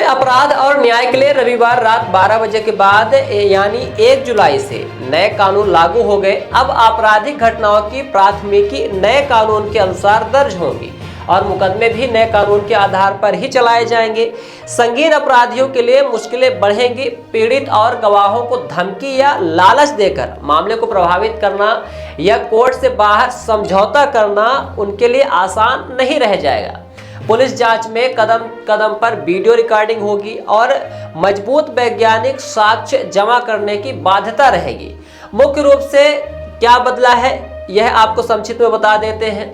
में अपराध और न्याय के लिए रविवार रात 12 बजे के बाद यानी 1 जुलाई से नए कानून लागू हो गए। अब आपराधिक घटनाओं की प्राथमिकी नए कानून के अनुसार दर्ज होंगी और मुकदमे भी नए कानून के आधार पर ही चलाए जाएंगे। संगीन अपराधियों के लिए मुश्किलें बढ़ेंगी। पीड़ित और गवाहों को धमकी या लालच देकर मामले को प्रभावित करना या कोर्ट से बाहर समझौता करना उनके लिए आसान नहीं रह जाएगा। पुलिस जांच में कदम कदम पर वीडियो रिकॉर्डिंग होगी और मजबूत वैज्ञानिक साक्ष्य जमा करने की बाध्यता रहेगी। मुख्य रूप से क्या बदला है यह आपको संक्षिप्त में बता देते हैं।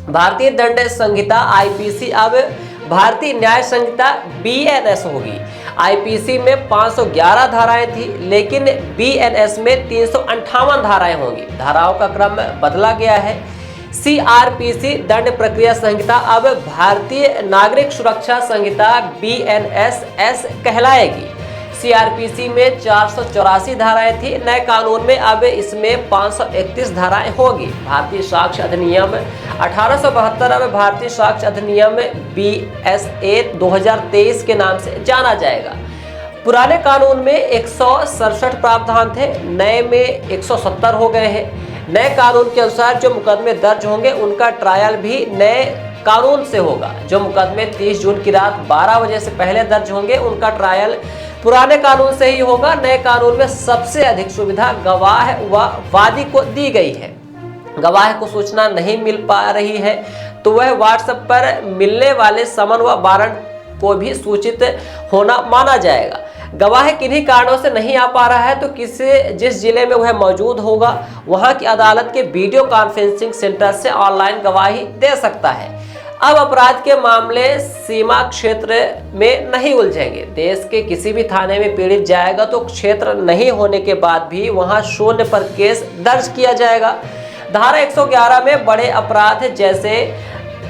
भारतीय दंड संहिता आईपीसी अब भारतीय न्याय संहिता बीएनएस होगी। आईपीसी में 511 धाराएं थी, लेकिन बीएनएस में 358 धाराएं होंगी। धाराओं का क्रम बदला गया है। सीआरपीसी दंड प्रक्रिया संहिता अब भारतीय नागरिक सुरक्षा संहिता बीएनएसएस कहलाएगी। सीआरपीसी में 484 धाराएं थी, नए कानून में अब इसमें 531 धाराएं होगी। भारतीय साक्ष्य अधिनियम 1872 अब भारतीय साक्ष्य अधिनियम बीएसए 2023 के नाम से जाना जाएगा। पुराने कानून में 167 प्रावधान थे, नए में 170 हो गए हैं। नए कानून के अनुसार जो मुकदमे दर्ज होंगे उनका ट्रायल भी नए कानून से होगा। जो मुकदमे 30 जून की रात 12 बजे से पहले दर्ज होंगे उनका ट्रायल पुराने कानून से ही होगा। नए कानून में सबसे अधिक सुविधा गवाह व वादी को दी गई है। गवाह को सूचना नहीं मिल पा रही है तो वह व्हाट्सएप पर मिलने वाले समन व वारंट को भी सूचित होना माना जाएगा। गवाह किन्हीं कारणों से नहीं आ पा रहा है तो जिस जिले में वह मौजूद होगा वहां की अदालत के वीडियो कॉन्फ्रेंसिंग सेंटर से ऑनलाइन गवाही दे सकता है। अब अपराध के मामले सीमा क्षेत्र में नहीं उलझेंगे। देश के किसी भी थाने में पीड़ित जाएगा तो क्षेत्र नहीं होने के बाद भी वहां शून्य पर केस दर्ज किया जाएगा। धारा 111 में बड़े अपराध जैसे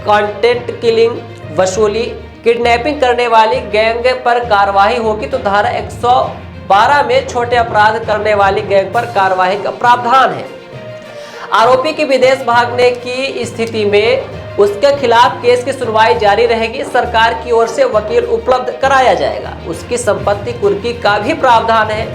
कंटेंट किलिंग, वसूली, किडनैपिंग करने वाली गैंग पर कार्रवाई होगी तो धारा 112 में छोटे अपराध करने वाली गैंग पर कार्रवाई का प्रावधान है। आरोपी के विदेश भागने की स्थिति में उसके खिलाफ केस की सुनवाई जारी रहेगी। सरकार की ओर से वकील उपलब्ध कराया जाएगा। उसकी संपत्ति कुर्की का भी प्रावधान है।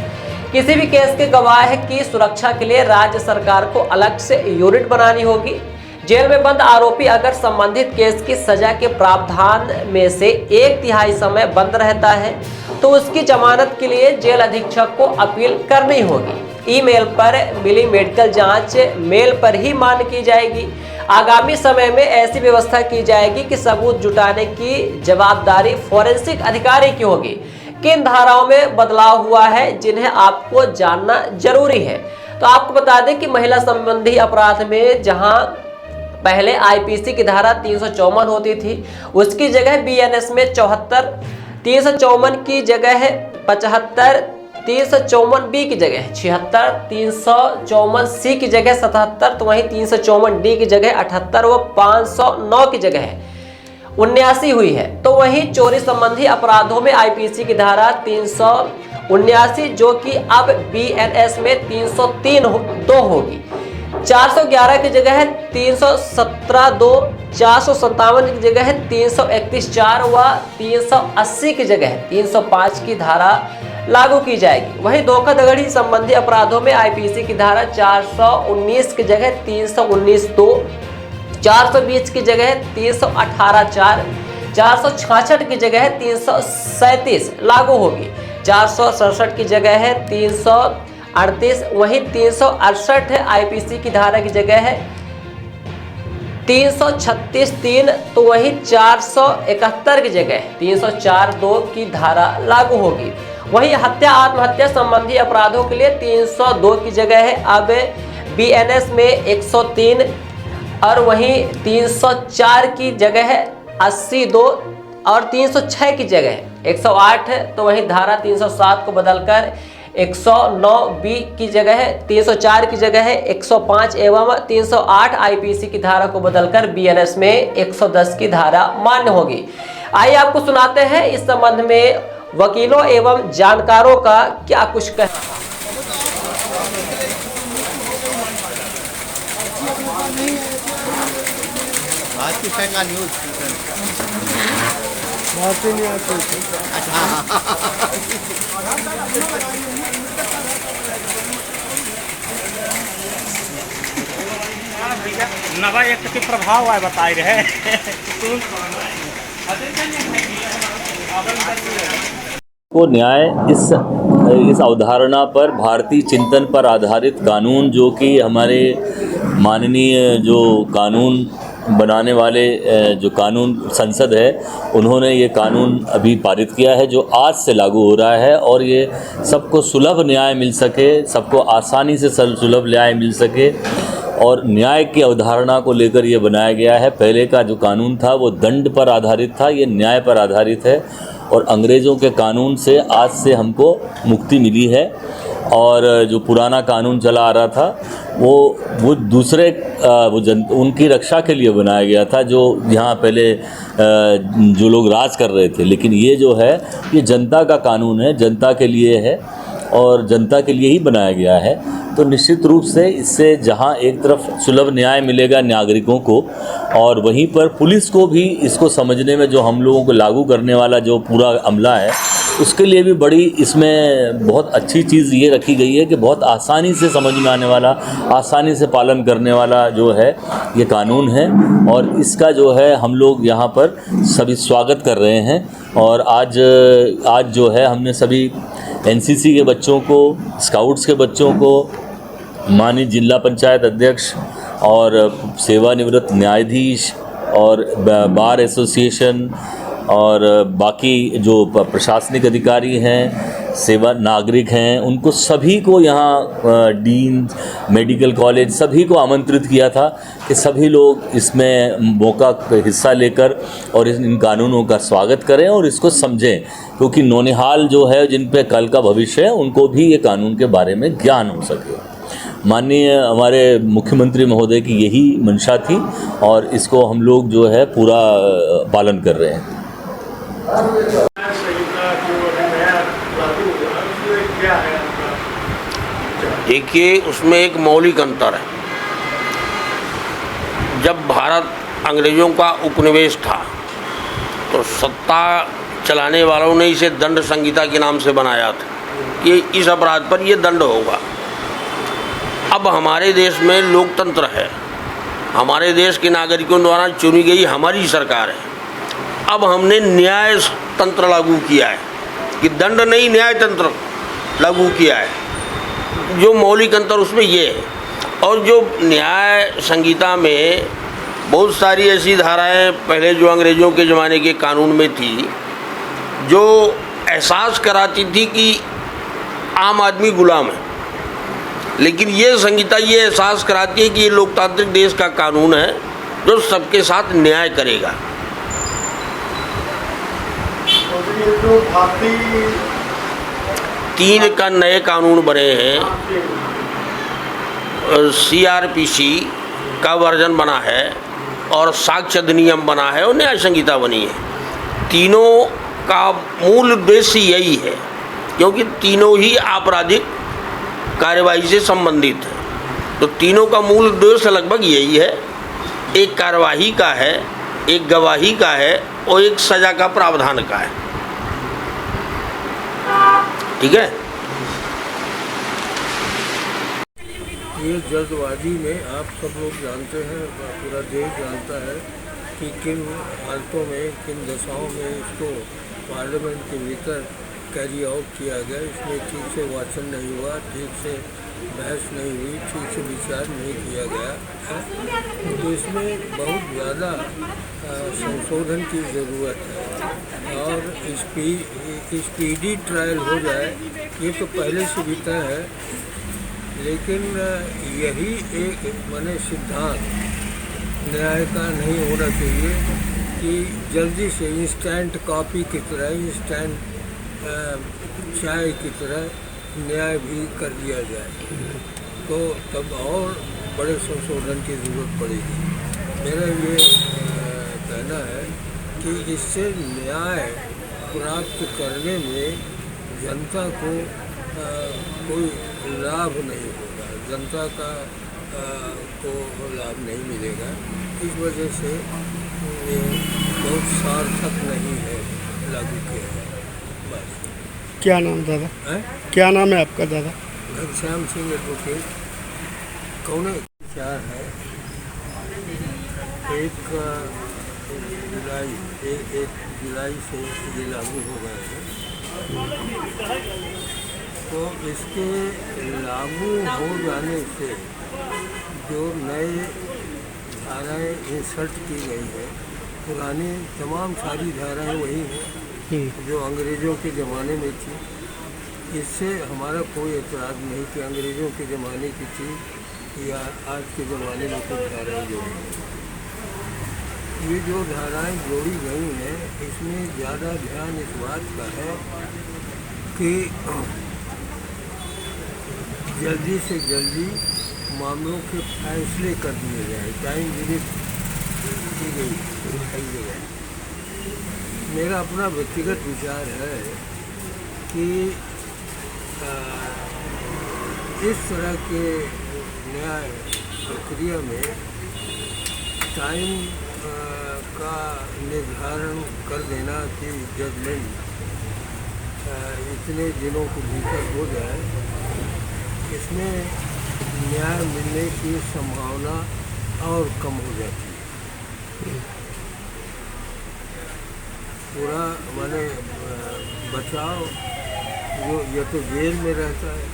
किसी भी केस के गवाह की सुरक्षा के लिए राज्य सरकार को अलग से यूनिट बनानी होगी। जेल में बंद आरोपी अगर संबंधित केस की सजा के प्रावधान में से 1/3 समय बंद रहता है तो उसकी जमानत के लिए जेल अधीक्षक को अपील करनी होगी। ईमेल पर मिली मेडिकल जांच मेल पर ही मान्य की जाएगी। आगामी समय में ऐसी व्यवस्था की जाएगी कि सबूत जुटाने की जवाबदारी फोरेंसिक अधिकारी की होगी। किन धाराओं में बदलाव हुआ है जिन्हें आपको जानना जरूरी है। तो आपको बता दें कि महिला संबंधी अपराध में जहां पहले आईपीसी की धारा 354 होती थी उसकी जगह बीएनएस में 74, 354 की जगह 75, 354 बी की जगह 76, 354 सी की जगह 77, तो वहीं 354 डी की जगह 78 व 509 की जगह 79 हुई है। तो वहीं चोरी संबंधी अपराधों में आईपीसी की धारा 379 जो कि अब बीएनएस में 303(2) होगी। 411 की जगह 317(2), 457 की जगह 331(4) व 380 की जगह 305 की धारा लागू की जाएगी। वहीं धोखाधड़ी संबंधी अपराधों में आईपीसी की धारा 419 की जगह 319(2), 420 की जगह 318(4), 466 की जगह 337 लागू होगी। 467 की जगह है 338, वहीं 368 आईपीसी की धारा की जगह है 336(3), तो वहीं 471 की जगह 304(2) की धारा लागू होगी। वहीं हत्या आत्महत्या संबंधी अपराधों के लिए 302 की जगह है अब बीएनएस में 103 और वहीं 304 की जगह है 82 और 306 की जगह 108, तो वहीं धारा 307 को बदलकर 109 बी की जगह 304 की जगह 105 एवं 308 आईपीसी की धारा को बदलकर बीएनएस में 110 की धारा मान्य होगी। आइए आपको सुनाते हैं इस संबंध में वकीलों एवं जानकारों का क्या कुछ कहना। आज की न्यूज भारतीय नहीं आते थे। नवा एक के प्रभाव है बता रहे को न्याय इस अवधारणा पर भारतीय चिंतन पर आधारित कानून, जो कि हमारे माननीय जो कानून बनाने वाले जो कानून संसद है, उन्होंने ये कानून अभी पारित किया है जो आज से लागू हो रहा है। और ये सबको सुलभ न्याय मिल सके, सबको आसानी से सुलभ न्याय मिल सके, और न्याय की अवधारणा को लेकर ये बनाया गया है। पहले का जो कानून था वो दंड पर आधारित था, ये न्याय पर आधारित है। और अंग्रेज़ों के कानून से आज से हमको मुक्ति मिली है। और जो पुराना कानून चला आ रहा था वो दूसरे उनकी रक्षा के लिए बनाया गया था, जो यहाँ पहले जो लोग राज कर रहे थे। लेकिन ये जो है ये जनता का कानून है, जनता के लिए है और जनता के लिए ही बनाया गया है। तो निश्चित रूप से इससे जहाँ एक तरफ सुलभ न्याय मिलेगा नागरिकों को, और वहीं पर पुलिस को भी इसको समझने में, जो हम लोगों को लागू करने वाला जो पूरा अमला है, उसके लिए भी बड़ी इसमें बहुत अच्छी चीज़ ये रखी गई है कि बहुत आसानी से समझ में आने वाला, आसानी से पालन करने वाला जो है ये कानून है। और इसका जो है हम लोग यहाँ पर सभी स्वागत कर रहे हैं। और आज जो है हमने सभी एनसीसी के बच्चों को, स्काउट्स के बच्चों को, माननीय जिला पंचायत अध्यक्ष और सेवानिवृत्त न्यायाधीश और बार एसोसिएशन और बाकी जो प्रशासनिक अधिकारी हैं, सेवा नागरिक हैं, उनको सभी को यहाँ डीन, मेडिकल कॉलेज, सभी को आमंत्रित किया था कि सभी लोग इसमें मौका हिस्सा लेकर और इन कानूनों का स्वागत करें और इसको समझें, क्योंकि नौनिहाल जो है, जिन पे कल का भविष्य है, उनको भी ये कानून के बारे में ज्ञान हो सके। माननीय हमारे मुख्यमंत्री महोदय की यही मंशा थी और इसको हम लोग जो है पूरा पालन कर रहे हैं। देखिए, उसमें एक मौलिक अंतर है। जब भारत अंग्रेज़ों का उपनिवेश था तो सत्ता चलाने वालों ने इसे दंड संहिता के नाम से बनाया था कि इस अपराध पर ये दंड होगा। अब हमारे देश में लोकतंत्र है, हमारे देश के नागरिकों द्वारा चुनी गई हमारी सरकार है। अब हमने न्याय तंत्र लागू किया है कि दंड नहीं, न्याय तंत्र लागू किया है। जो मौलिक अंतर उसमें ये है। और जो न्याय संहिता में बहुत सारी ऐसी धाराएं पहले जो अंग्रेज़ों के ज़माने के कानून में थी, जो एहसास कराती थी कि आम आदमी गुलाम है, लेकिन ये संहिता ये एहसास कराती है कि ये लोकतांत्रिक देश का कानून है जो सबके साथ न्याय करेगा। जो भारतीय 3 का नए कानून बने हैं, सीआरपीसी का वर्जन बना है और साक्ष्य अधिनियम बना है और न्याय संहिता बनी है। तीनों का मूल उद्देश्य यही है, क्योंकि तीनों ही आपराधिक कार्यवाही से संबंधित है। तो तीनों का मूल उद्देश्य लगभग यही है, एक कार्यवाही का है, एक गवाही का है और एक सज़ा का प्रावधान का है। ठीक है। ये जल्दबाजी में आप सब लोग जानते हैं, पूरा देश जानता है कि किन हालतों में, किन दशाओं में इसको पार्लियामेंट के भीतर कैरी आउट किया गया। इसमें ठीक से वाचन नहीं हुआ, ठीक से बहस नहीं हुई, ठीक से विचार नहीं किया गया। तो इसमें बहुत ज़्यादा संशोधन की ज़रूरत है और स्पीडी ट्रायल हो जाए, ये तो पहले से भी तय है। लेकिन यही एक माने सिद्धांत न्याय का नहीं होना चाहिए कि जल्दी से इंस्टेंट कॉफ़ी की तरह, इंस्टेंट चाय की तरह न्याय भी कर दिया जाए, तो तब और बड़े संशोधन की ज़रूरत पड़ेगी। मेरा ये कहना है कि इससे न्याय प्राप्त करने में जनता को कोई लाभ नहीं होगा, जनता का को लाभ नहीं मिलेगा। इस वजह से ये बहुत सार्थक नहीं है। लागू किया है। बस। क्या नाम दादा? है क्या नाम है आपका दादा? घनश्याम सिंह एडवोकेट। कौन है? 4 है। एक जुलाई से ये लागू हो गए हैं। तो इसके लागू हो जाने से जो नए धाराएँ इंसर्ट की गई है, पुरानी तमाम सारी धाराएँ वही हैं जो अंग्रेज़ों के ज़माने में थी। इससे हमारा कोई एतराज़ नहीं कि अंग्रेज़ों के ज़माने की चीज़ या आज के ज़माने में कुछ धाराएँ जोड़ी गई। ये जो धाराएँ जोड़ी गई हैं, इसमें ज़्यादा ध्यान इस बात का है कि जल्दी से जल्दी मामलों के फैसले कर दिए जाए, टाइम लिमिट की गई दिखाई गई। मेरा अपना व्यक्तिगत विचार है कि इस तरह के न्याय प्रक्रिया में टाइम का निर्धारण कर देना कि जजमेंट इतने दिनों के भीतर हो जाए, इसमें न्याय मिलने की संभावना और कम हो जाती है। पूरा माने बचाव जो या तो जेल में रहता है,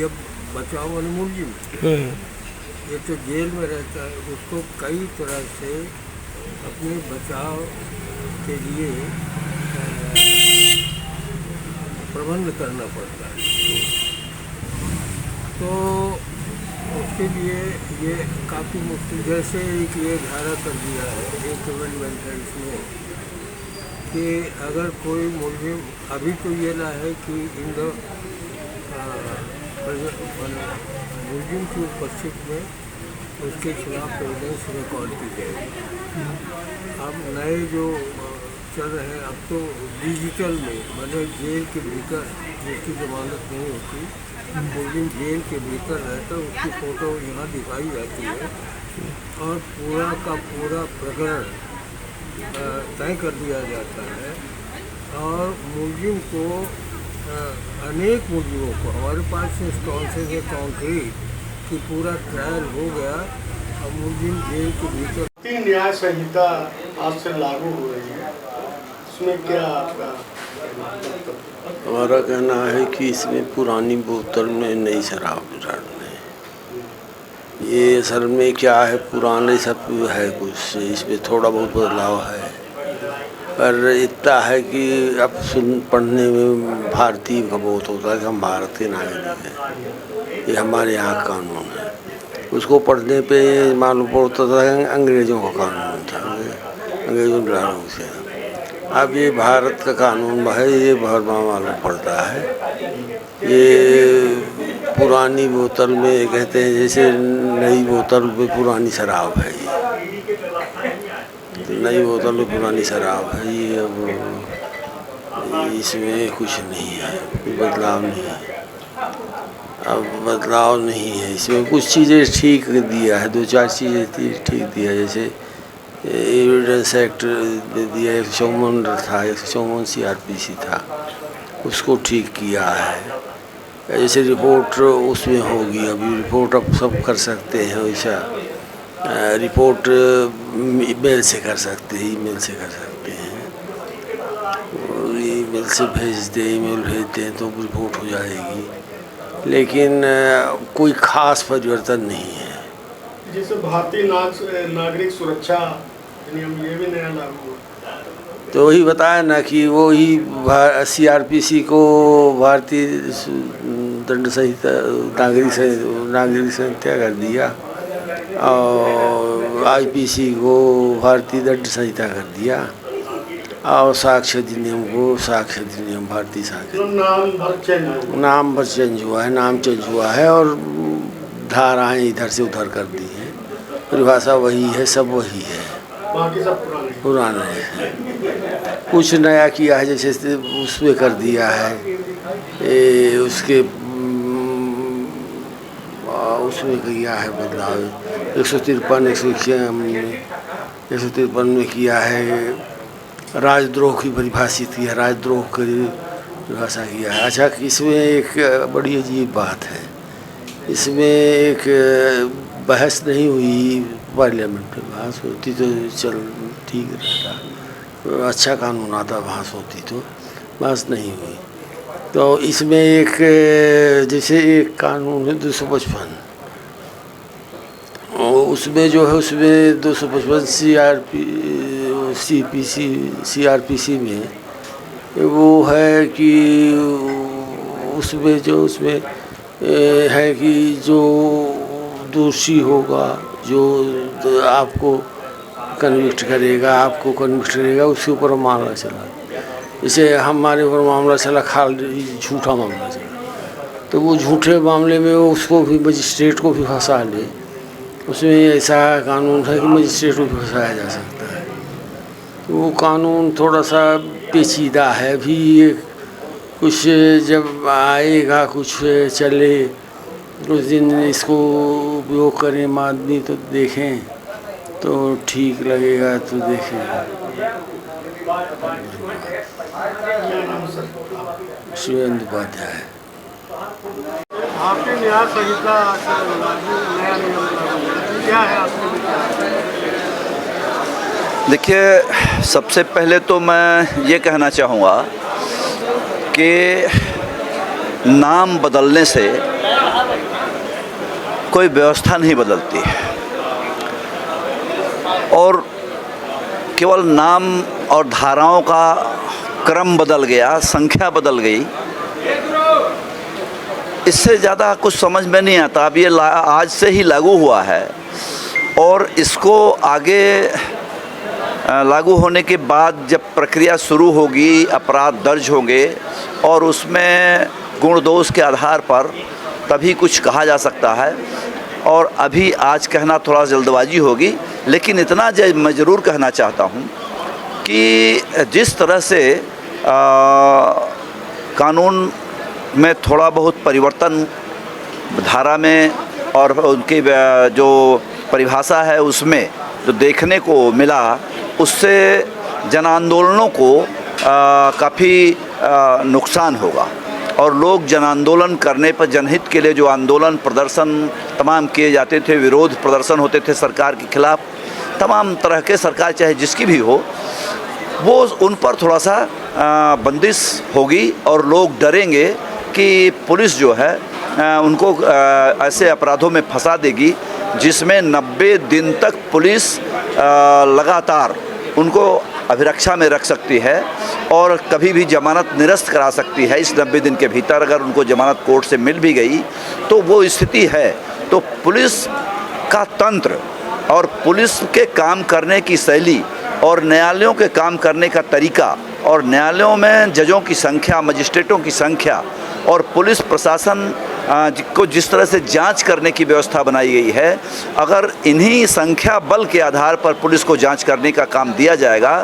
या बचाव माने मुलजिम ये तो जेल में रहता है, उसको कई तरह से अपने बचाव के लिए प्रबंध करना पड़ता है। तो उसके लिए ये काफ़ी मुश्किल, जैसे एक ये धारा कर दिया है, एक अमेंडमेंट है इसमें कि अगर कोई मुलजिम, अभी तो ये ना है कि इन द मुलजिम की उपस्थिति में उसके खिलाफ एविडेंस रिकॉर्ड की जाएगी। अब नए जो चल रहे हैं, अब तो डिजिटल में मतलब जेल के भीतर जिसकी जमानत नहीं होती, मुलजिम जेल के भीतर रहता है, उसकी फ़ोटो यहाँ दिखाई जाती है और पूरा का पूरा प्रकरण तय कर दिया जाता है। और मुलजिम को अनेक मुलजिमों को हमारे पास इंस्टॉलेशन है कॉन्क्रीट कि पूरा ट्रायल हो गया, अब मुलजिम जेल के भीतर। तीन न्याय संहिता आज से लागू हो रही है, इसमें क्या आपका? हमारा कहना है कि इसमें पुरानी बोतल में नई शराब डालने, ये असल में क्या है, पुराने सब है कुछ, इसमें थोड़ा बहुत बदलाव है, पर इतना है कि अब पढ़ने में भारतीय का बहुत होता है कि हम भारत के नागरिक हैं, ये हमारे यहाँ का कानून है। उसको पढ़ने पे मालूम पड़ता था अंग्रेज़ों का कानून था, अंग्रेज़ों के लागू से। अब ये भारत का कानून है, ये भरमा मालूम पड़ता है। ये पुरानी बोतल में कहते हैं जैसे नई बोतल में पुरानी शराब है, ये नई बोतल में पुरानी शराब है ये। अब इसमें कुछ नहीं है, कोई बदलाव नहीं है, अब बदलाव नहीं है इसमें। कुछ चीज़ें ठीक दिया है, 2-4 चीज़ें ठीक दिया, जैसे एविडेंस एक्ट दे दिया, 154 था, 154 CRPC था, उसको ठीक किया है। जैसे रिपोर्ट उसमें होगी, अभी रिपोर्ट अब सब कर सकते हैं वैसा, रिपोर्ट ईमेल से कर सकते हैं, ईमेल से कर सकते हैं, ईमेल से भेज दें, ईमेल भेजते हैं तो रिपोर्ट हो जाएगी, लेकिन कोई ख़ास परिवर्तन नहीं है। जैसे भारतीय नागरिक सुरक्षा नियम ये भी नया लागू हुआ, तो वही बताया ना कि वही CRPC को भारतीय दंड संहिता नागरिक संहिता कर दिया और IPC को भारतीय दंड संहिता कर दिया और साक्ष्य अधिनियम को साक्ष्य अधिनियम भारतीय साक्ष्य, नाम भर चेंज हुआ है, नाम चेंज हुआ है और धाराएं इधर से उधर कर दी हैं, परिभाषा वही है, सब वही है, बाकी सब पुराना है। कुछ नया किया है, जैसे उसमें कर दिया है उसके उसमें किया है बदलाव, 153 में किया है राजद्रोह की परिभाषित किया, राजद्रोह की परिभाषा किया है। अच्छा, इसमें एक बड़ी अजीब बात है, इसमें एक बहस नहीं हुई, पार्लियामेंट में बहस होती तो चल ठीक रहता, अच्छा कानून आता, बहस होती तो बहस नहीं हुई। तो इसमें एक जैसे एक कानून है 255, उसमें जो है उसमें 255 CRPC में वो है कि उसमें है कि जो दोषी होगा, जो आपको कन्विक्ट करेगा, उसके ऊपर मामला चला। जैसे हमारे ऊपर मामला चला, झूठा मामला चला, तो वो झूठे मामले में उसको भी, मजिस्ट्रेट को भी फंसा ले। उसमें ऐसा कानून है कि मजिस्ट्रेट को भी फंसाया जा सकता है। तो वो कानून थोड़ा सा पेचीदा है भी, कुछ जब आएगा, कुछ चले, उस दिन इसको उपयोग करें आदमी तो देखें, तो ठीक लगेगा तो देखें। शिवेंद्र उपाध्याय। आपकी न्याय संहिता नया नियम लागू है, क्या है आपके विचार? देखिए, सबसे पहले तो मैं ये कहना चाहूँगा कि नाम बदलने से कोई व्यवस्था नहीं बदलती है, और केवल नाम और धाराओं का क्रम बदल गया, संख्या बदल गई, इससे ज़्यादा कुछ समझ में नहीं आता। अब ये आज से ही लागू हुआ है, और इसको आगे लागू होने के बाद जब प्रक्रिया शुरू होगी, अपराध दर्ज होंगे, और उसमें गुण दोष के आधार पर तभी कुछ कहा जा सकता है। और अभी आज कहना थोड़ा जल्दबाजी होगी, लेकिन इतना मैं ज़रूर कहना चाहता हूँ कि जिस तरह से कानून में थोड़ा बहुत परिवर्तन धारा में और उनकी जो परिभाषा है उसमें जो देखने को मिला, उससे जन आंदोलनों को काफ़ी नुकसान होगा, और लोग जन आंदोलन करने पर, जनहित के लिए जो आंदोलन प्रदर्शन तमाम किए जाते थे, विरोध प्रदर्शन होते थे सरकार के खिलाफ, तमाम तरह के, सरकार चाहे जिसकी भी हो, वो उन पर थोड़ा सा बंदिश होगी, और लोग डरेंगे कि पुलिस जो है उनको ऐसे अपराधों में फंसा देगी जिसमें 90 दिन तक पुलिस लगातार उनको अभिरक्षा में रख सकती है, और कभी भी जमानत निरस्त करा सकती है। इस 90 दिन के भीतर अगर उनको जमानत कोर्ट से मिल भी गई तो वो स्थिति है। तो पुलिस का तंत्र और पुलिस के काम करने की शैली और न्यायालयों के काम करने का तरीका, और न्यायालयों में जजों की संख्या, मजिस्ट्रेटों की संख्या, और पुलिस प्रशासन को जिस तरह से जांच करने की व्यवस्था बनाई गई है, अगर इन्हीं संख्या बल के आधार पर पुलिस को जांच करने का काम दिया जाएगा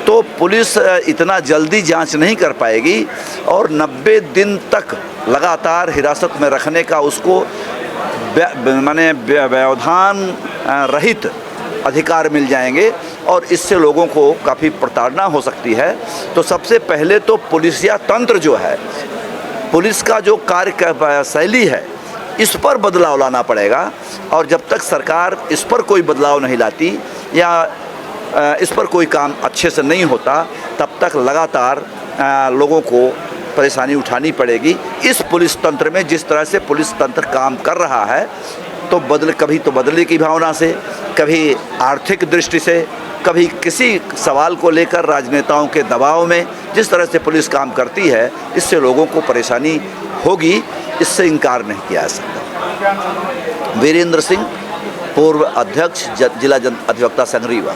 तो पुलिस इतना जल्दी जांच नहीं कर पाएगी, और 90 दिन तक लगातार हिरासत में रखने का उसको माने व्यवधान रहित अधिकार मिल जाएंगे, और इससे लोगों को काफ़ी प्रताड़ना हो सकती है। तो सबसे पहले तो पुलिसिया तंत्र जो है, पुलिस का जो कार्य शैली है, इस पर बदलाव लाना पड़ेगा, और जब तक सरकार इस पर कोई बदलाव नहीं लाती या इस पर कोई काम अच्छे से नहीं होता, तब तक लगातार लोगों को परेशानी उठानी पड़ेगी। इस पुलिस तंत्र में जिस तरह से पुलिस तंत्र काम कर रहा है, तो कभी तो बदलने की भावना से, कभी आर्थिक दृष्टि से, कभी किसी सवाल को लेकर राजनेताओं के दबाव में जिस तरह से पुलिस काम करती है, इससे लोगों को परेशानी होगी, इससे इनकार नहीं किया जा सकता। वीरेंद्र सिंह, पूर्व अध्यक्ष जिला जन अधिवक्ता संघ रीवा।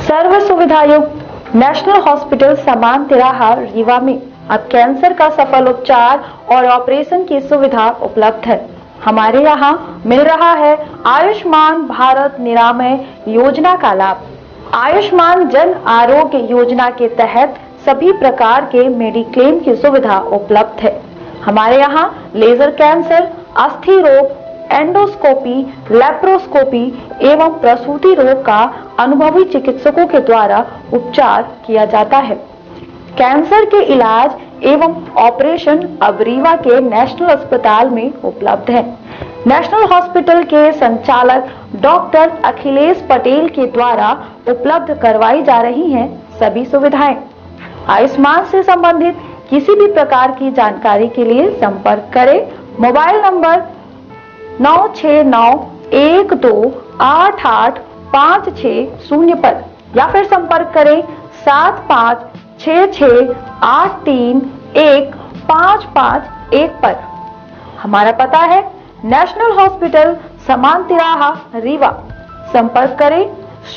सर्व सुविधायुक्त नेशनल हॉस्पिटल समान तिराहा रीवा में अब कैंसर का सफल उपचार और ऑपरेशन की सुविधा उपलब्ध है। हमारे यहाँ मिल रहा है आयुष्मान भारत निरामय योजना का लाभ। आयुष्मान जन आरोग्य योजना के तहत सभी प्रकार के मेडिक्लेम की सुविधा उपलब्ध है। हमारे यहाँ लेजर कैंसर, अस्थि रोग, एंडोस्कोपी, लेप्रोस्कोपी एवं प्रसूति रोग का अनुभवी चिकित्सकों के द्वारा उपचार किया जाता है। कैंसर के इलाज एवं ऑपरेशन अब रीवा के नेशनल अस्पताल में उपलब्ध है। नेशनल हॉस्पिटल के संचालक डॉक्टर अखिलेश पटेल के द्वारा उपलब्ध करवाई जा रही हैं सभी सुविधाएं। आयुष्मान से संबंधित किसी भी प्रकार की जानकारी के लिए संपर्क करें मोबाइल नंबर 9691288560 पर या फिर संपर्क करें 7566831551 पर। हमारा पता है नेशनल हॉस्पिटल समान तिराहा रीवा। संपर्क करें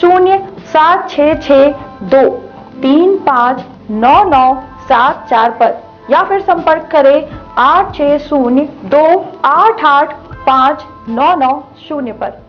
07662359974 पर या फिर संपर्क करें 8602885990 पर।